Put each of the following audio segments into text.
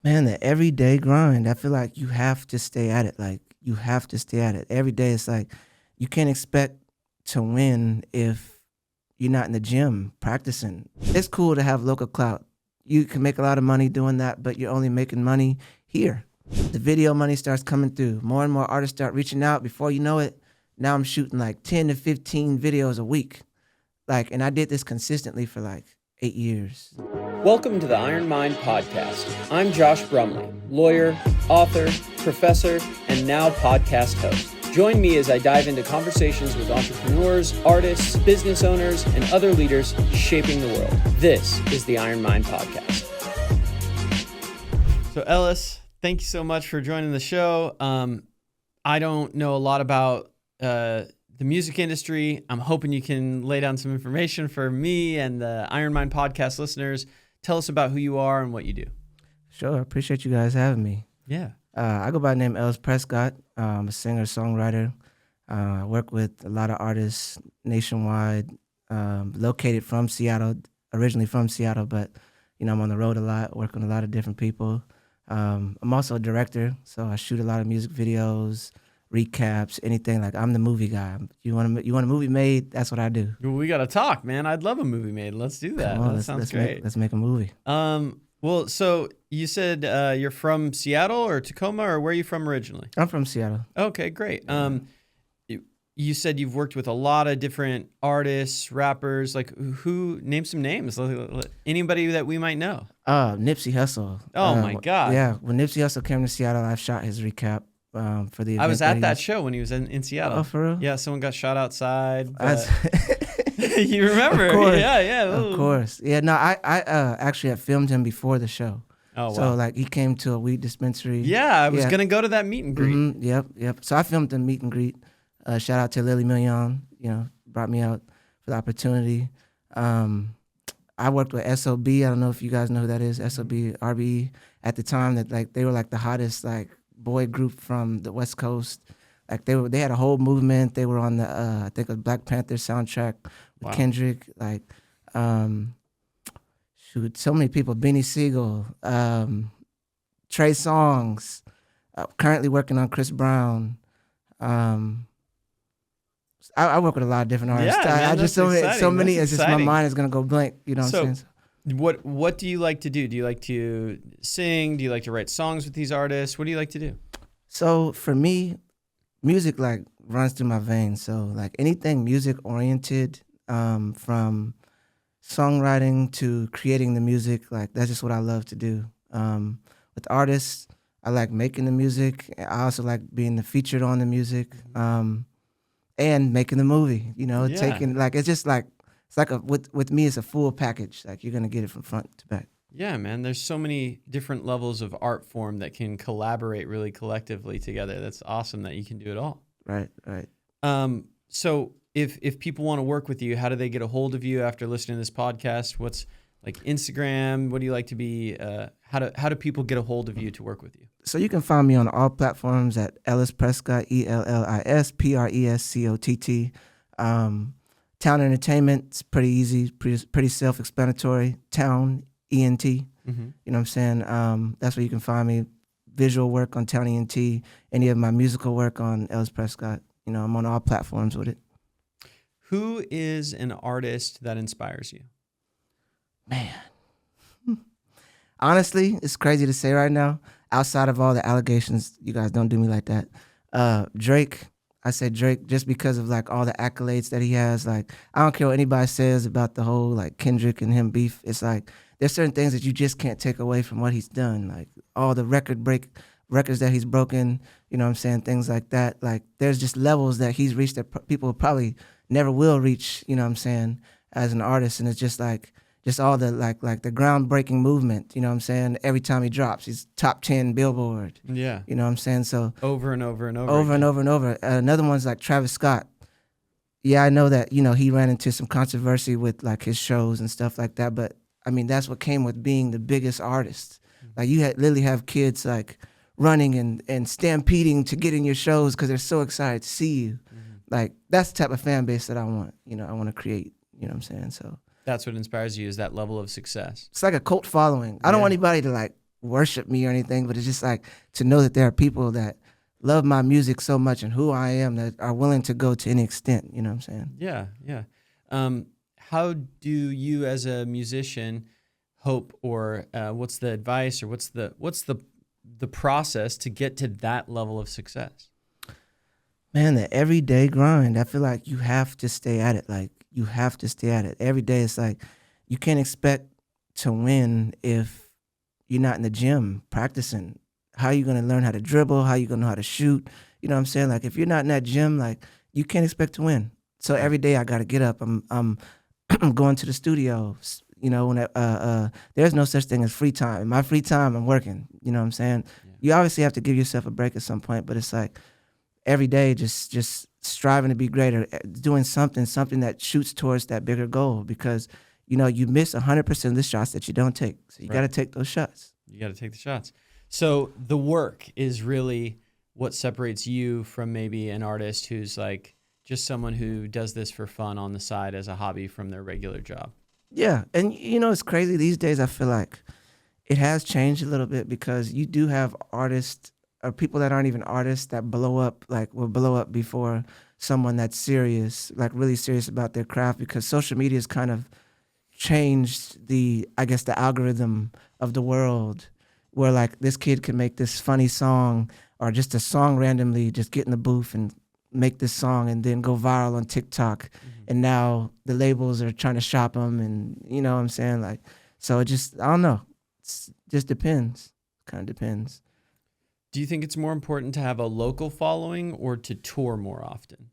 Man, the everyday grind. I feel like you have to stay at it. Like you have to stay at it. Every day it's like you can't expect to win if you're not in the gym practicing. It's cool to have local clout. You can make a lot of money doing that, but you're only making money here. The video money starts coming through. More and more artists start reaching out. Before you know it, now I'm shooting like 10 to 15 videos a week. And I did this consistently for like 8 years. Welcome to the Iron Mind Podcast. I'm Josh Brumley, lawyer, author, professor, and now podcast host. Join me as I dive into conversations with entrepreneurs, artists, business owners, and other leaders shaping the world. This is the Iron Mind Podcast. So Ellis, thank you so much for joining the show. I don't know a lot about the music industry. I'm hoping you can lay down some information for me and the Iron Mind Podcast listeners. Tell us about who you are and what you do. Sure. I appreciate you guys having me. Yeah. I go by the name Ellis Prescott. I'm a singer, songwriter. I work with a lot of artists nationwide, located from Seattle, originally from Seattle, but, I'm on the road a lot, work with a lot of different people. I'm also a director, so I shoot a lot of music videos, recaps, anything. Like I'm the movie guy. You want a movie made? That's what I do. We got to talk, man. I'd love a movie made. Let's do that. Come on, that sounds great. Let's make a movie. Well, so you said you're from Seattle or Tacoma, or where are you from originally? I'm from Seattle. Okay, great. You said you've worked with a lot of different artists, rappers. Like who? Name some names. Anybody that we might know. Nipsey Hussle. Oh my God. Yeah, when Nipsey Hussle came to Seattle, I shot his recap for the event. I was at that show when he was in Seattle. Oh, for real? Yeah, someone got shot outside. You remember? Of course. Yeah. Of course. Yeah, no, I actually had filmed him before the show. Oh, wow. So, he came to a weed dispensary. Yeah, I was going to go to that meet and greet. Mm-hmm, yep. So I filmed the meet and greet. Shout out to Lily Million, brought me out for the opportunity. I worked with SOB. I don't know if you guys know who that is, SOB, RBE. At the time that they were the hottest boy group from the West Coast. They had a whole movement. They were on the I think a Black Panther soundtrack with Wow. Kendrick. So many people. Beanie Siegel, Trey Songz. Currently working on Chris Brown. I work with a lot of different artists. Yeah, man, I just so many. It's just my mind is gonna go blank. You know what I'm saying? What do you like to do? Do you like to sing? Do you like to write songs with these artists? What do you like to do? So for me, music runs through my veins. So anything music oriented, from songwriting to creating the music, that's just what I love to do. With artists, I like making the music. I also like being featured on the music, and making the movie. Taking it's just with me, it's a full package. You're gonna get it from front to back. Yeah, man. There's so many different levels of art form that can collaborate really collectively together. That's awesome that you can do it all. Right. So if people want to work with you, how do they get a hold of you after listening to this podcast? What's Instagram? What do you like to be? How do people get a hold of you to work with you? So you can find me on all platforms at Ellis Prescott, Ellis Prescott. Town Entertainment, it's pretty easy, pretty self-explanatory. Town ENT. Mm-hmm. You know what I'm saying? That's where you can find me. Visual work on Town ENT. Any of my musical work on Ellis Prescott. I'm on all platforms with it. Who is an artist that inspires you? Man. Honestly, it's crazy to say right now. Outside of all the allegations, you guys don't do me like that. Drake. I said Drake just because of all the accolades that he has. I don't care what anybody says about the whole Kendrick and him beef. It's there's certain things that you just can't take away from what he's done. All the records that he's broken, you know what I'm saying, things like that. There's just levels that he's reached that people probably never will reach, you know what I'm saying, as an artist. And it's just just all the the groundbreaking movement, you know what I'm saying? Every time he drops, he's top 10 Billboard. Yeah. You know what I'm saying? So over and over and over. Over and over and over. Another one's Travis Scott. Yeah, I know that, he ran into some controversy with his shows and stuff like that, but I mean that's what came with being the biggest artist. You literally have kids running and stampeding to get in your shows because they're so excited to see you. Mm-hmm. That's the type of fan base that I want, I want to create, you know what I'm saying? So that's what inspires you, is that level of success. It's like a cult following. I don't want anybody to worship me or anything, but it's just like to know that there are people that love my music so much and who I am that are willing to go to any extent. You know what I'm saying? Yeah, yeah. How do you, as a musician, hope, or what's the advice, or what's the process to get to that level of success? Man, the everyday grind. I feel like you have to stay at it. Like you have to stay at it every day. It's like you can't expect to win if you're not in the gym practicing. How you gonna learn how to dribble? How you gonna know how to shoot? You know what I'm saying? Like if you're not in that gym, like you can't expect to win. So Right. every day I gotta get up. I'm going to the studio. You know, when there's no such thing as free time. In my free time, I'm working. You know what I'm saying? Yeah. You obviously have to give yourself a break at some point, but it's like every day just striving to be greater, doing something that shoots towards that bigger goal, because you know you miss 100% of the shots that you don't take, so you got to Right. take those shots. You got to take the shots. So the work is really what separates you from maybe an artist who's like just someone who does this for fun on the side as a hobby from their regular job. Yeah, and you know it's crazy these days. I feel like it has changed a little bit because you do have artists or people that aren't even artists that blow up, like will blow up before someone that's serious, like really serious about their craft, because social media has kind of changed the, I guess, the algorithm of the world, where like this kid can make this funny song or just a song randomly, just get in the booth and make this song and then go viral on TikTok. And now the labels are trying to shop them, and you know what I'm saying? Like, so it just, I don't know. It just depends. Kind of depends. Do you think it's more important to have a local following or to tour more often?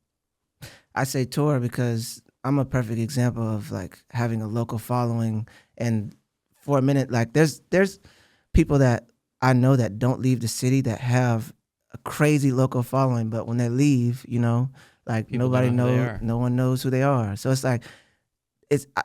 I say tour because I'm a perfect example of like having a local following. And for a minute, like there's people that I know that don't leave the city that have a crazy local following, but when they leave, you know, like People don't nobody know who they knows, are. no one knows who they are. So it's like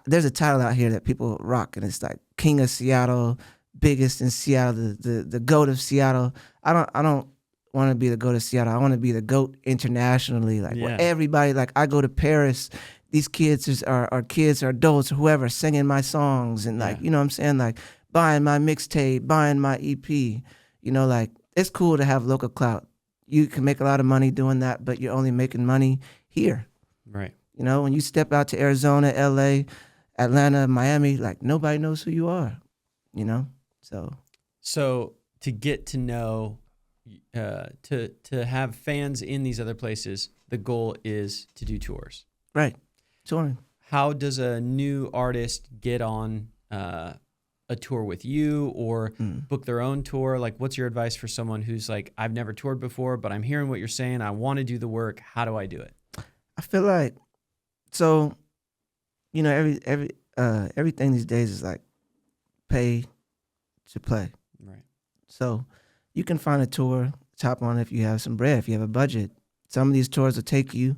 there's a title out here that people rock, and it's like King of Seattle, biggest in Seattle, the goat of Seattle. I don't want to be the goat of Seattle. I want to be the goat internationally, like where Yeah. everybody, like I go to Paris, these kids are kids or adults or whoever singing my songs, and like Yeah. you know what I'm saying, like buying my mixtape, buying my EP. You know, like it's cool to have local clout. You can make a lot of money doing that, but you're only making money here. Right. You know, when you step out to Arizona, LA, Atlanta, Miami, like nobody knows who you are, you know? So, So to get to know, to have fans in these other places, the goal is to do tours. right. Touring. How does a new artist get on a tour with you or book their own tour? Like, what's your advice for someone who's like, I've never toured before, but I'm hearing what you're saying. I want to do the work. How do I do it? I feel like, so, you know, everything these days is like pay to play. Right. So you can find a tour, top on if you have some bread, if you have a budget. Some of these tours will take you.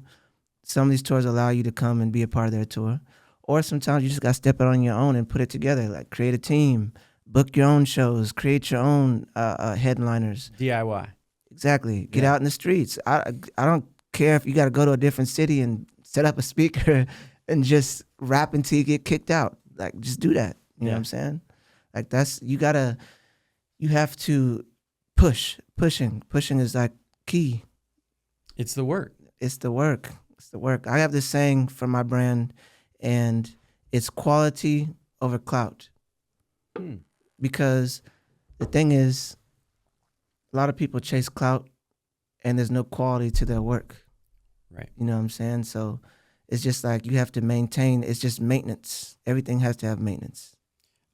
Some of these tours allow you to come and be a part of their tour. Or sometimes you just got to step out on your own and put it together, like create a team, book your own shows, create your own headliners. DIY. Exactly. Get Yeah. out in the streets. I don't care if you got to go to a different city and set up a speaker and just rap until you get kicked out. Like, just do that. You know what I'm saying? Like, you have to push. Pushing is like key. It's the work. It's the work. It's the work. I have this saying for my brand, and it's quality over clout. Because the thing is, a lot of people chase clout and there's no quality to their work. Right. You know what I'm saying? So it's just like you have to maintain, it's just maintenance. Everything has to have maintenance.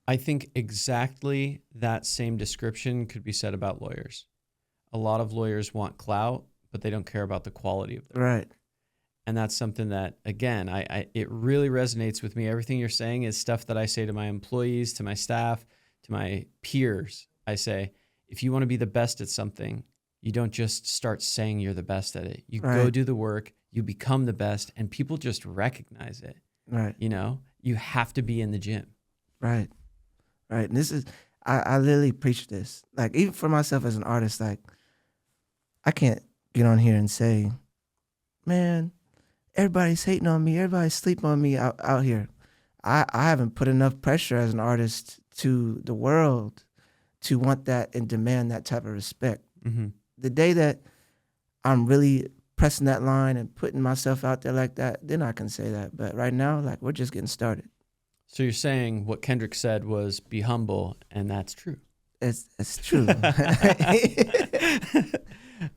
I think exactly that same description could be said about lawyers. A lot of lawyers want clout, but they don't care about the quality of their work. Right. And that's something that, again, it really resonates with me. Everything you're saying is stuff that I say to my employees, to my staff, to my peers. I say, if you want to be the best at something, you don't just start saying you're the best at it. You go Right. do the work, you become the best, and people just recognize it. Right. You know, you have to be in the gym. Right. Right. And this is, I literally preach this. Like, even for myself as an artist, like, I can't get on here and say, man, everybody's hating on me. Everybody's sleeping on me out here. I haven't put enough pressure as an artist to the world to want that and demand that type of respect. Mm-hmm. The day that I'm really pressing that line and putting myself out there like that, then I can say that. But right now, like, we're just getting started. So you're saying what Kendrick said was be humble, and that's true. It's true.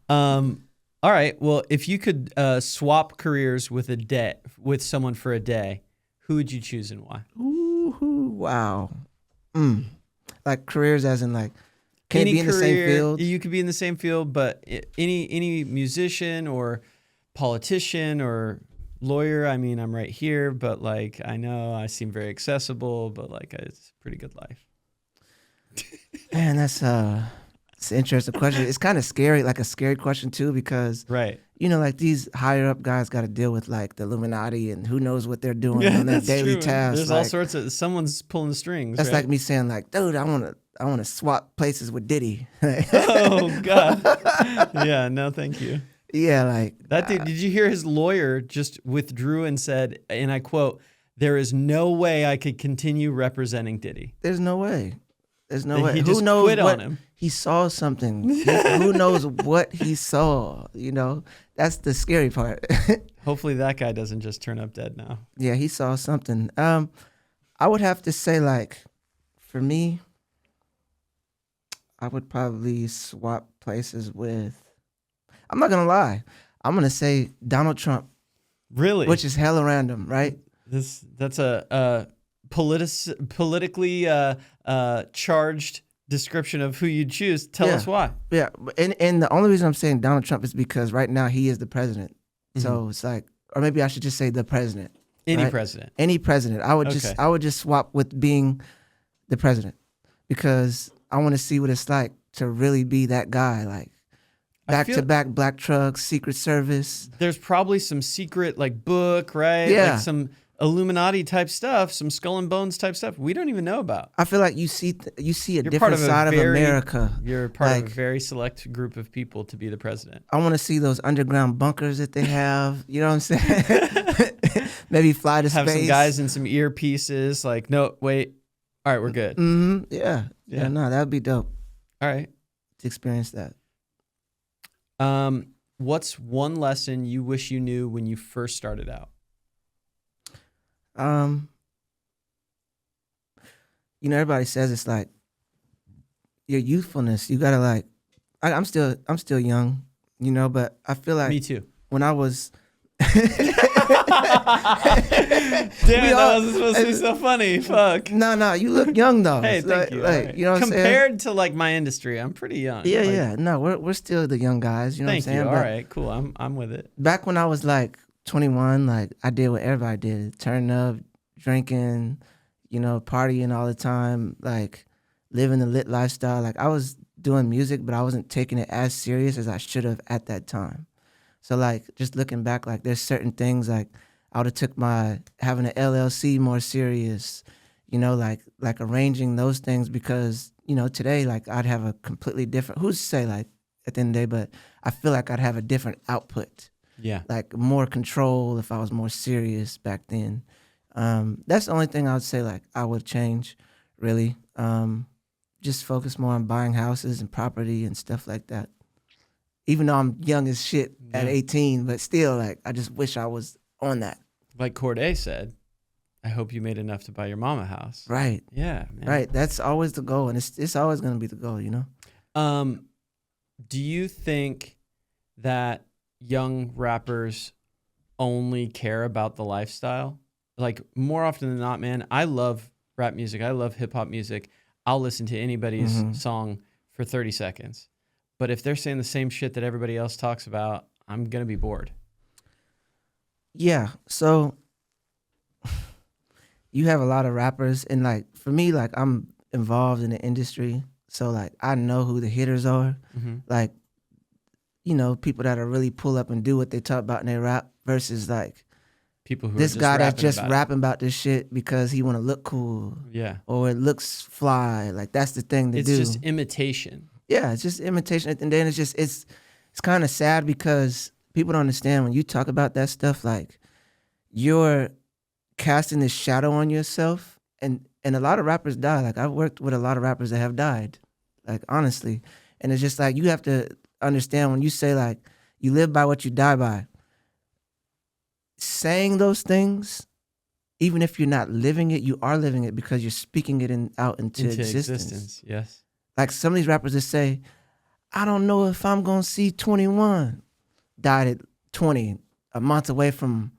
All right. Well, if you could swap careers with someone for a day, who would you choose and why? Ooh, wow. Like careers as in like, can Any it be in the same field? You could be in the same field, but any musician or politician or lawyer. I mean, I'm right here, but like I know I seem very accessible, but like it's a pretty good life. Man, it's an interesting question. It's kind of scary, like a scary question too, because Right. you know, like these higher up guys got to deal with like the Illuminati and who knows what they're doing on their daily tasks. There's like, all sorts of someone's pulling the strings. That's right? like me saying like, dude, I want to swap places with Diddy. Oh God. Yeah. No, thank you. Yeah, like That dude, did you hear his lawyer just withdrew and said, and I quote, "There is no way I could continue representing Diddy." There's no way. There's no way. He Who just knows quit what on him. he saw something? Who knows what he saw? You know, that's the scary part. Hopefully that guy doesn't just turn up dead now. Yeah, he saw something. I would have to say like, for me, I would probably swap places with. I'm not gonna lie. I'm gonna say Donald Trump, Really? which is hella random, right? That's a politically charged description of who you'd choose. Tell us why. Yeah, and the only reason I'm saying Donald Trump is because right now he is the president. So it's like, or maybe I should just say the president. Any right? president. Any president. I would just swap with being the president because I want to see what it's like to really be that guy, like back to back black trucks, Secret Service. There's probably some secret like book, right? Yeah. Like some Illuminati type stuff, some Skull and Bones type stuff we don't even know about. I feel like you see a different part of side of America. You're part like, of a very select group of people to be the president. I want to see those underground bunkers that they have. You know what I'm saying? Maybe fly to Have space. some guys in some earpieces. Like, no, wait. All right, we're good. Mm-hmm. Yeah. No, that would be dope. All right. To experience that. What's one lesson you wish you knew when you first started out? You know, everybody says it's like your youthfulness. You gotta like. I'm still young, you know, but I feel like Me too. when I was. Damn it, that wasn't supposed to be so funny. Fuck. No, you look young though. Hey, It's thank like, you. Like, Right. you know what I'm saying? Compared to like my industry, I'm pretty young. Yeah, Like, yeah. No, we're still the young guys. You know Thank what I'm you. saying? All But right, cool. I'm with it. back when I was like 21, like I did what everybody did: turning up, drinking, you know, partying all the time, like living the lit lifestyle. Like I was doing music, but I wasn't taking it as serious as I should have at that time. So like just looking back, like there's certain things like I would have took my having an LLC more serious, you know, like arranging those things because, you know, today like I'd have a completely different, who's to say like at the end of the day, but I feel like I'd have a different output. Yeah. Like more control if I was more serious back then. That's the only thing I would say like I would change really. Just focus more on buying houses and property and stuff like that. Even though I'm young as shit at 18, but still like I just wish I was on that. Like Corday said, I hope you made enough to buy your mom a house. Right. Yeah, man. Right. That's always the goal, and it's always gonna be the goal, you know? Do you think that young rappers only care about the lifestyle? Like more often than not, man, I love rap music. I love hip hop music. I'll listen to anybody's song for 30 seconds. But if they're saying the same shit that everybody else talks about, I'm going to be bored. Yeah. So you have a lot of rappers, and like for me, like I'm involved in the industry. So like I know who the hitters are. Like, you know, people that are really pull up and do what they talk about in their rap versus like people who this are guy that's just rapping about this shit because he want to look cool. Yeah. Or it looks fly. Like that's the thing to do. It's just imitation. Yeah, it's just imitation. And then it's kind of sad because people don't understand when you talk about that stuff, like you're casting this shadow on yourself, and a lot of rappers die. Like I've worked with a lot of rappers that have died. like honestly. And it's just like you have to understand when you say like you live by what you die by. Saying those things, even if you're not living it, you are living it because you're speaking it out into existence. Yes. Like some of these rappers that say, I don't know if I'm gonna see 21. Died at 20, a month away from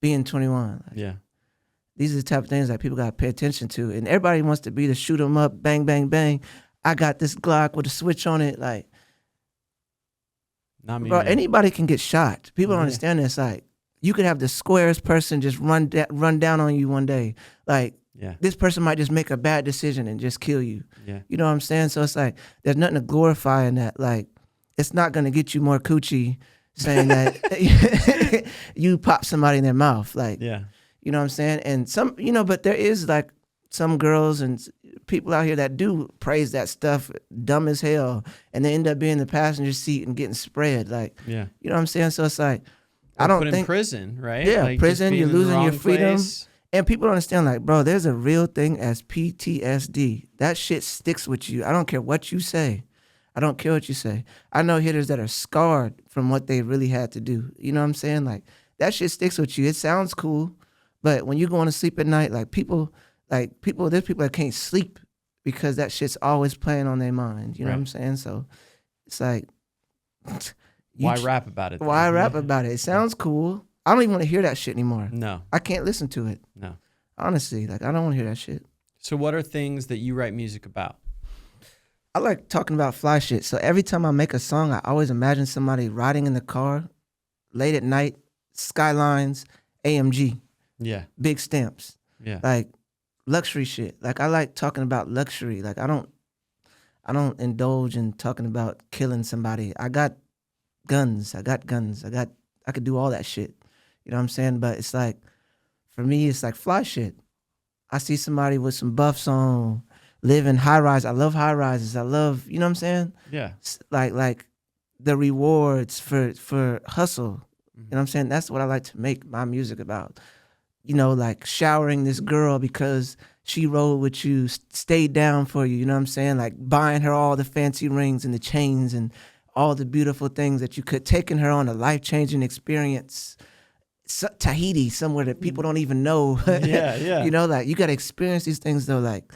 being 21. Like, Yeah. these are the type of things that people gotta pay attention to. And everybody wants to be the shoot 'em up, bang, bang, bang. I got this Glock with a switch on it. Like, Not me. bro, Man. anybody can get shot. People don't understand this. Like, you could have the squarest person just run down on you one day. Like, this person might just make a bad decision and just kill you. Yeah. You know what I'm saying? So it's like, there's nothing to glorify in that. Like, it's not going to get you more coochie saying that you pop somebody in their mouth. Like, yeah. You know what I'm saying? And some, but there is like some girls and people out here that do praise that stuff dumb as hell. And they end up being in the passenger seat and getting spread. Like, yeah. You know what I'm saying? So it's like, I don't think in prison, right? Yeah, like prison, you're losing your freedom. Place. And people don't understand, like, bro, there's a real thing as PTSD. That shit sticks with you. I don't care what you say. I don't care what you say. I know hitters that are scarred from what they really had to do. You know what I'm saying? Like, that shit sticks with you. It sounds cool, but when you're going to sleep at night, there's people that can't sleep because that shit's always playing on their mind. You know what I'm saying? So it's like, why rap about it? Why rap about it? It sounds cool. I don't even want to hear that shit anymore. No. I can't listen to it. No. Honestly, like, I don't want to hear that shit. So what are things that you write music about? I like talking about fly shit. So every time I make a song, I always imagine somebody riding in the car late at night, skylines, AMG. Yeah. Big stamps. Yeah. Like luxury shit. Like, I like talking about luxury. Like, I don't indulge in talking about killing somebody. I got guns. I could do all that shit. You know what I'm saying? But it's like, for me, it's like fly shit. I see somebody with some buffs on, living high rise. I love high rises. I love, you know what I'm saying? Yeah. Like the rewards for hustle. You know what I'm saying? That's what I like to make my music about. Like showering this girl because she rolled with you, stayed down for you. You know what I'm saying? Like buying her all the fancy rings and the chains and all the beautiful things that you could, taking her on a life-changing experience. Tahiti, somewhere that people don't even know. Yeah. Like you got to experience these things though, like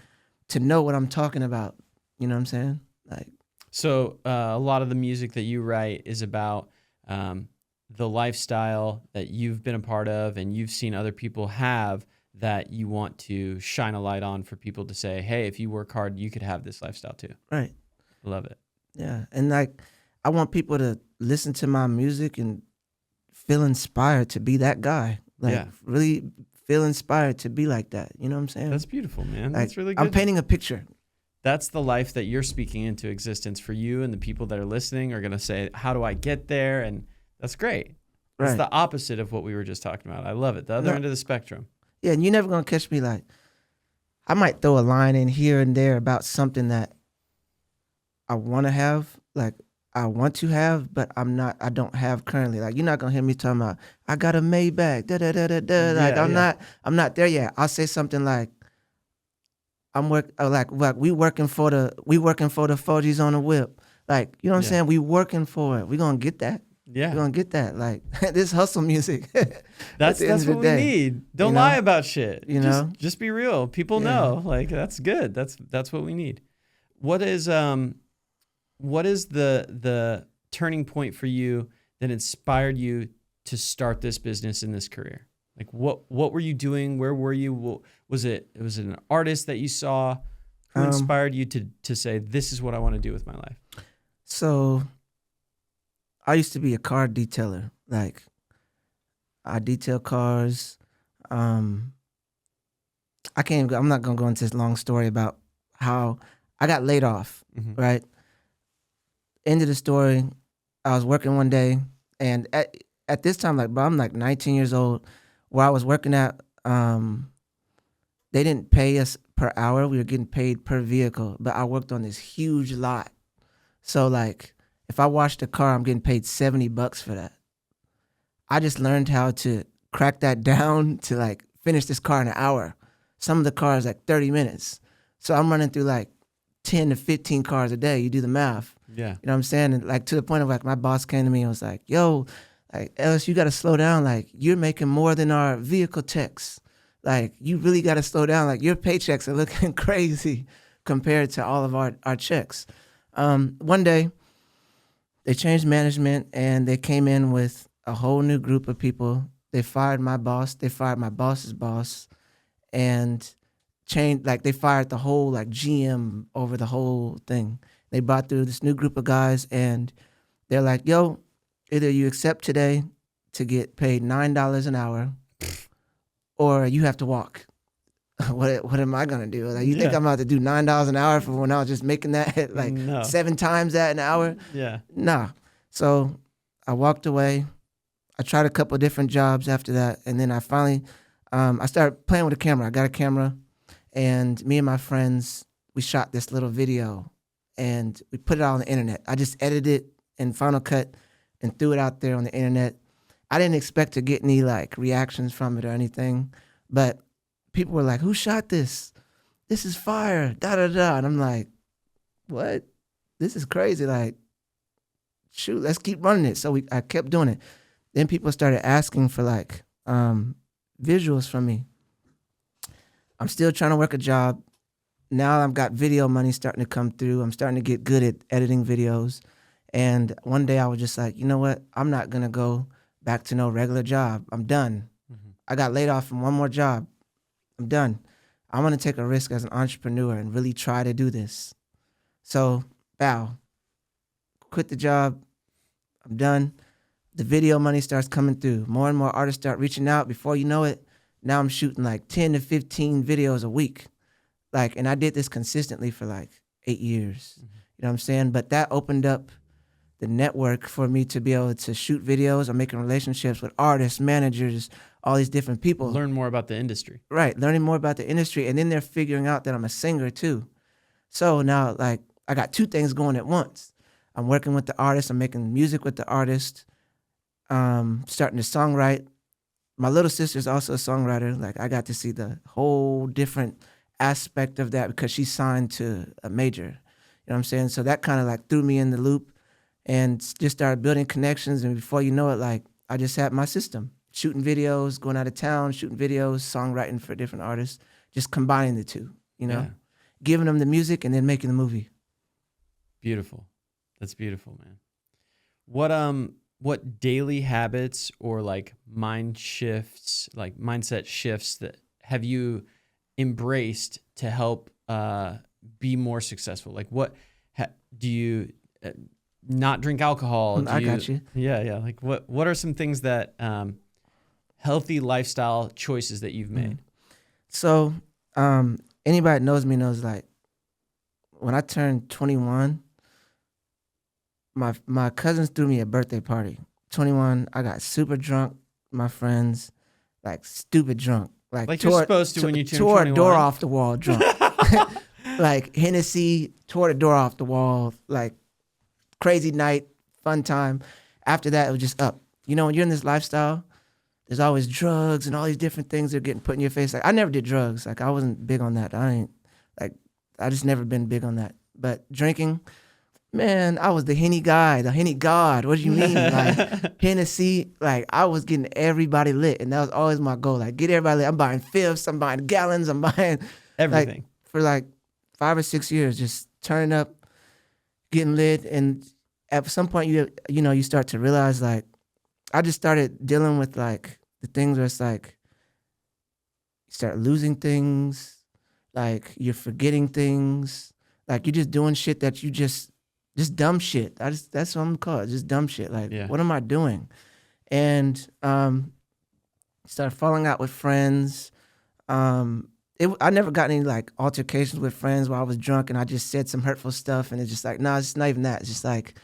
to know what I'm talking about. You know what I'm saying? Like, so a lot of the music that you write is about the lifestyle that you've been a part of and you've seen other people have that you want to shine a light on for people to say, hey, if you work hard, you could have this lifestyle too. Right. Love it. Yeah. And like, I want people to listen to my music and feel inspired to be that guy. Like, really feel inspired to be like that. You know what I'm saying? That's beautiful, man. Like, that's really good. I'm painting a picture. That's the life that you're speaking into existence for you, and the people that are listening are going to say, how do I get there? And that's great. It's Right. the opposite of what we were just talking about. I love it. The other end of the spectrum. Yeah, and you're never going to catch me like, I might throw a line in here and there about something that I want to have, like I want to have, but I don't have currently. Like, you're not going to hear me talking about, I got a Maybach, da da da da da. Like, I'm not there yet. I'll say something like, we working for the 4Gs on the whip. Like, you know what I'm saying? We working for it. We going to get that. Yeah. We're going to get that. Like, this hustle music. That's what we need. Don't lie about shit. Just be real. People know. Like, that's good. That's what we need. What is the turning point for you that inspired you to start this business in this career? Like, what were you doing? Where were you? Was it an artist that you saw? Who inspired you to say, this is what I want to do with my life? So I used to be a car detailer. Like, I detail cars. I'm not gonna go into this long story about how I got laid off. Mm-hmm. Right. End of the story. I was working one day, and at this time, like, bro, I'm like 19 years old. Where I was working at, they didn't pay us per hour. We were getting paid per vehicle, but I worked on this huge lot. So like, if I washed a car, I'm getting paid $70 for that. I just learned how to crack that down to like finish this car in an hour. Some of the cars like 30 minutes. So I'm running through like 10 to 15 cars a day. You do the math. Yeah. You know what I'm saying? And like to the point of like my boss came to me and was like, yo, like Ellis, you got to slow down. Like you're making more than our vehicle techs. Like you really got to slow down. Like your paychecks are looking crazy compared to all of our checks. One day they changed management and they came in with a whole new group of people. They fired my boss. They fired my boss's boss and changed, like they fired the whole like GM over the whole thing. They brought through this new group of guys and they're like, yo, either you accept today to get paid $9 an hour or you have to walk. What am I gonna do? Like you think I'm about to do $9 an hour for when I was just making that like 7 times that an hour? Yeah. Nah. So I walked away. I tried a couple of different jobs after that, and then I finally I started playing with a camera. I got a camera, and me and my friends, we shot this little video, and we put it out on the internet. I just edited it in Final Cut and threw it out there on the internet. I didn't expect to get any like reactions from it or anything, but people were like, "Who shot this? This is fire!" Da da da. And I'm like, "What? This is crazy!" Like, shoot, let's keep running it. So I kept doing it. Then people started asking for like visuals from me. I'm still trying to work a job. Now I've got video money starting to come through. I'm starting to get good at editing videos. And one day I was just like, you know what? I'm not going to go back to no regular job. I'm done. Mm-hmm. I got laid off from one more job. I'm done. I'm going to take a risk as an entrepreneur and really try to do this. So, bow. Quit the job. I'm done. The video money starts coming through. More and more artists start reaching out. Before you know it, now I'm shooting like 10 to 15 videos a week. Like, and I did this consistently for like 8 years. Mm-hmm. You know what I'm saying? But that opened up the network for me to be able to shoot videos. I'm making relationships with artists, managers, all these different people. Learn more about the industry. Right, learning more about the industry. And then they're figuring out that I'm a singer too. So now like I got 2 things going at once. I'm working with the artist. I'm making music with the artist. Starting to songwrite. My little sister's also a songwriter. Like I got to see the whole different aspect of that because she's signed to a major. You know what I'm saying? So that kind of like threw me in the loop and just started building connections. And before you know it, like I just had my system. Shooting videos, going out of town, shooting videos, songwriting for different artists, just combining the two, you know, giving them the music and then making the movie. Beautiful. That's beautiful, man. What daily habits or like mindset shifts that have you embraced to help be more successful? Like what do you not drink alcohol? Got you. Yeah. Like what are some things that healthy lifestyle choices that you've made? So anybody that knows me knows like when I turned 21, my cousins threw me a birthday party. 21, I got super drunk. My friends, like stupid drunk. Like you're supposed to when you turn 21. Tore a door off the wall drunk. Like Hennessy, tore the door off the wall. Like crazy night, fun time. After that, it was just up. You know, when you're in this lifestyle, there's always drugs and all these different things that are getting put in your face. Like I never did drugs. Like I wasn't big on that. I just never been big on that. But drinking, man, I was the Henny guy, the Henny god. What do you mean? Like Hennessy, like I was getting everybody lit, and that was always my goal. Like get everybody lit. I'm buying fifths, I'm buying gallons, I'm buying everything. Like, for like 5 or 6 years, just turning up, getting lit, and at some point you start to realize like I just started dealing with like the things where it's like you start losing things, like you're forgetting things, like you're just doing shit that you just dumb shit. That's what I'm called. Just dumb shit. Like, What am I doing? And started falling out with friends. I never got any like altercations with friends where I was drunk and I just said some hurtful stuff, and it's just like, no, it's not even that. It's just like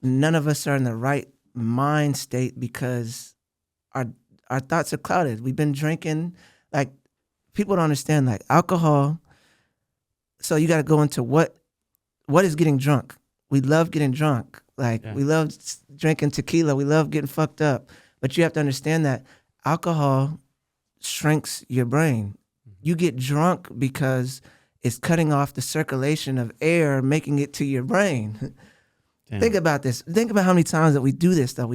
none of us are in the right mind state because our thoughts are clouded. We've been drinking. Like people don't understand like alcohol. So you got to go into what is getting drunk. We love getting drunk. Like we love drinking tequila. We love getting fucked up. But you have to understand that alcohol shrinks your brain. You get drunk because it's cutting off the circulation of air, making it to your brain. Damn. Think about this. Think about how many times that we do this stuff.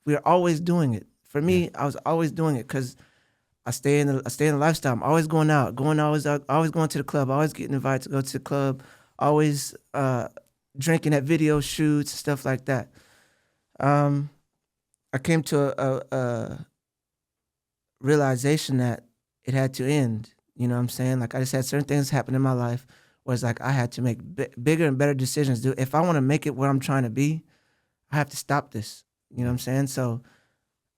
We're always doing it. For me, I was always doing it because I stay in the lifestyle. I'm always going out, always going to the club, always getting invited to go to the club, always drinking at video shoots, stuff like that. I came to a realization that it had to end. You know what I'm saying? Like I just had certain things happen in my life where it's like I had to make bigger and better decisions. Dude, if I want to make it where I'm trying to be, I have to stop this. You know what I'm saying? So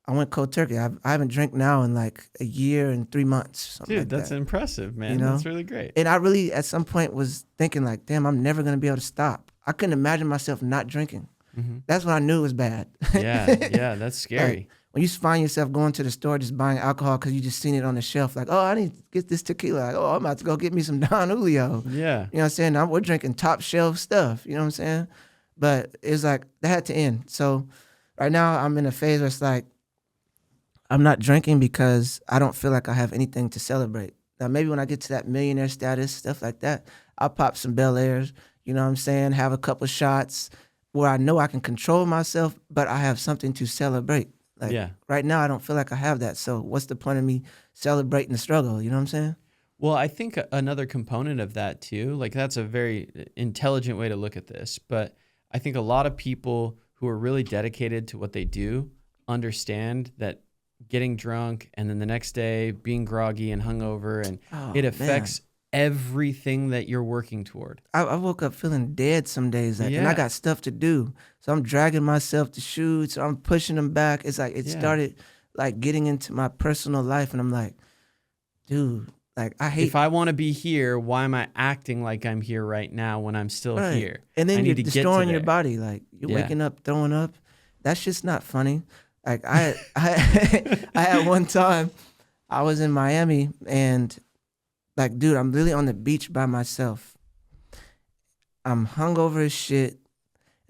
I went cold turkey. I haven't drank now in like a year and 3 months. Dude, like that's that. impressive, man. You know? That's really great. And I really, at some point, was thinking like, damn, I'm never going to be able to stop. I couldn't imagine myself not drinking. Mm-hmm. That's when I knew it was bad. Yeah, that's scary. Like, when you find yourself going to the store just buying alcohol because you just seen it on the shelf, like, oh, I need to get this tequila. Like, oh, I'm about to go get me some Don Julio. Yeah. You know what I'm saying? We're drinking top shelf stuff. You know what I'm saying? But it's like, that had to end. So right now I'm in a phase where it's like, I'm not drinking because I don't feel like I have anything to celebrate. Now, maybe when I get to that millionaire status, stuff like that, I'll pop some Bel Airs, you know what I'm saying? Have a couple shots where I know I can control myself, but I have something to celebrate. Like right now, I don't feel like I have that. So what's the point of me celebrating the struggle? You know what I'm saying? Well, I think another component of that too, like that's a very intelligent way to look at this, but I think a lot of people who are really dedicated to what they do understand that getting drunk and then the next day being groggy and hungover and it affects everything that you're working toward. I woke up feeling dead some days, and I got stuff to do. So I'm dragging myself to shoots. I'm pushing them back. It's like it started like getting into my personal life, and I'm like, dude, like I hate. If I want to be here, why am I acting like I'm here right now when I'm still here? And then you're destroying your body. Like you're waking up, throwing up. That's just not funny. Like I had one time, I was in Miami and. Like, dude, I'm really on the beach by myself. I'm hungover as shit.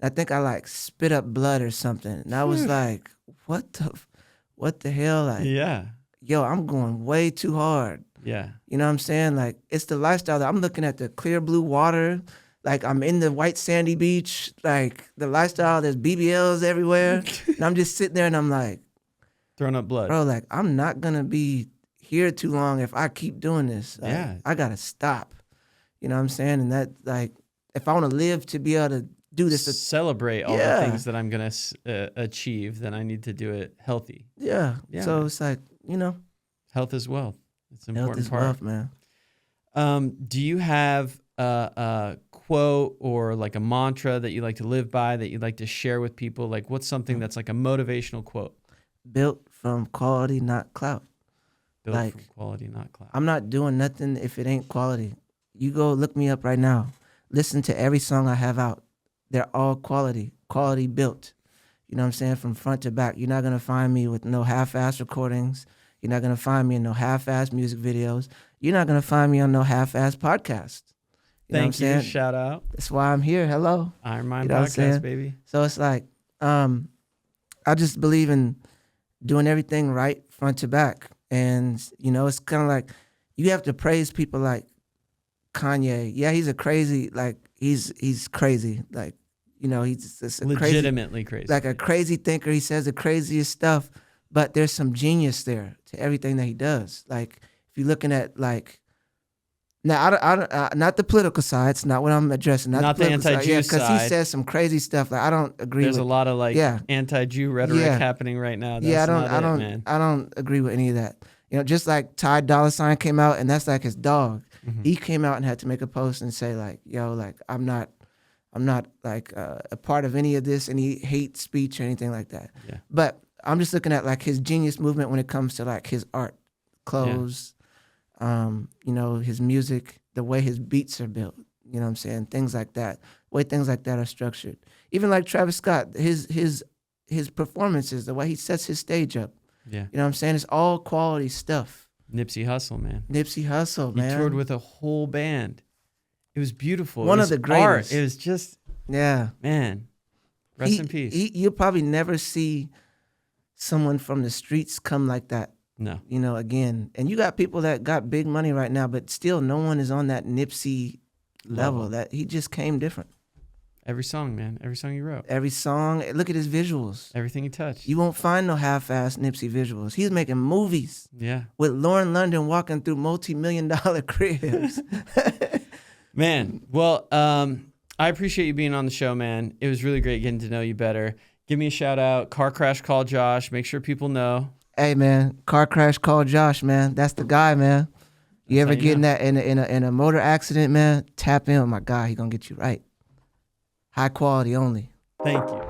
I think I like spit up blood or something. And I was like, what the hell? Like, yo, I'm going way too hard. Yeah. You know what I'm saying? Like, it's the lifestyle that I'm looking at the clear blue water. Like, I'm in the white sandy beach. Like, the lifestyle, there's BBLs everywhere. And I'm just sitting there and I'm like. Throwing up blood. Bro, like, I'm not going to be here too long if I keep doing this. Like, I gotta stop. You know what I'm saying? And that, like, if I want to live to be able to do this, celebrate all the things that I'm gonna achieve, then I need to do it healthy. Yeah. So it's like, you know, health is wealth. It's an important part. Health is wealth, man. Do you have a quote or like a mantra that you like to live by that you'd like to share with people? Like, what's something that's like a motivational quote? Built from quality, not clout. Built from quality, not clout. I'm not doing nothing if it ain't quality. You go look me up right now. Listen to every song I have out. They're all quality built. You know what I'm saying? From front to back. You're not going to find me with no half-ass recordings. You're not going to find me in no half-ass music videos. You're not going to find me on no half-ass podcast. Thank you. Shout out. That's why I'm here. Hello. Iron Mind Podcast, baby. So it's like, I just believe in doing everything right front to back. And, you know, it's kind of like you have to praise people like Kanye. Yeah, he's a crazy, like, he's crazy. Like, you know, he's just a legitimately crazy. Like a crazy thinker. He says the craziest stuff, but there's some genius there to everything that he does. Like, if you're looking at, like, now, I not the political side. It's not what I'm addressing. Not the anti-Jew side. Because he says some crazy stuff. Like, I don't agree There's with. a lot of, like, anti-Jew rhetoric happening right now. That's I don't agree with any of that. You know, just like Ty Dolla $ign came out, and that's like his dog. Mm-hmm. He came out and had to make a post and say, like, yo, like, I'm not like a part of any of this, any hate speech or anything like that. Yeah. But I'm just looking at like his genius movement when it comes to like his art, clothes, you know, his music, the way his beats are built, you know what I'm saying? Things like that, the way things like that are structured. Even like Travis Scott, his performances, the way he sets his stage up. Yeah. You know what I'm saying? It's all quality stuff. Nipsey Hussle, man. Nipsey Hussle, man. He toured with a whole band. It was beautiful. One of the greatest. Art. It was just, man, rest in peace. You'll probably never see someone from the streets come like that No. You know, again, and you got people that got big money right now, but still no one is on that Nipsey level. That he just came different. Every song, man. Every song you wrote. Every song, look at his visuals. Everything you touch. You won't find no half-ass Nipsey visuals. He's making movies. Yeah. With Lauren London walking through multi-million-dollar cribs. Man, well, I appreciate you being on the show, man. It was really great getting to know you better. Give me a shout out. Car Crash Call Josh. Make sure people know. Hey, man. Car Crash Call Josh, man. That's the guy, man. You ever get in that in a motor accident, man? Tap in with my guy. He gonna get you right. High quality only. Thank you.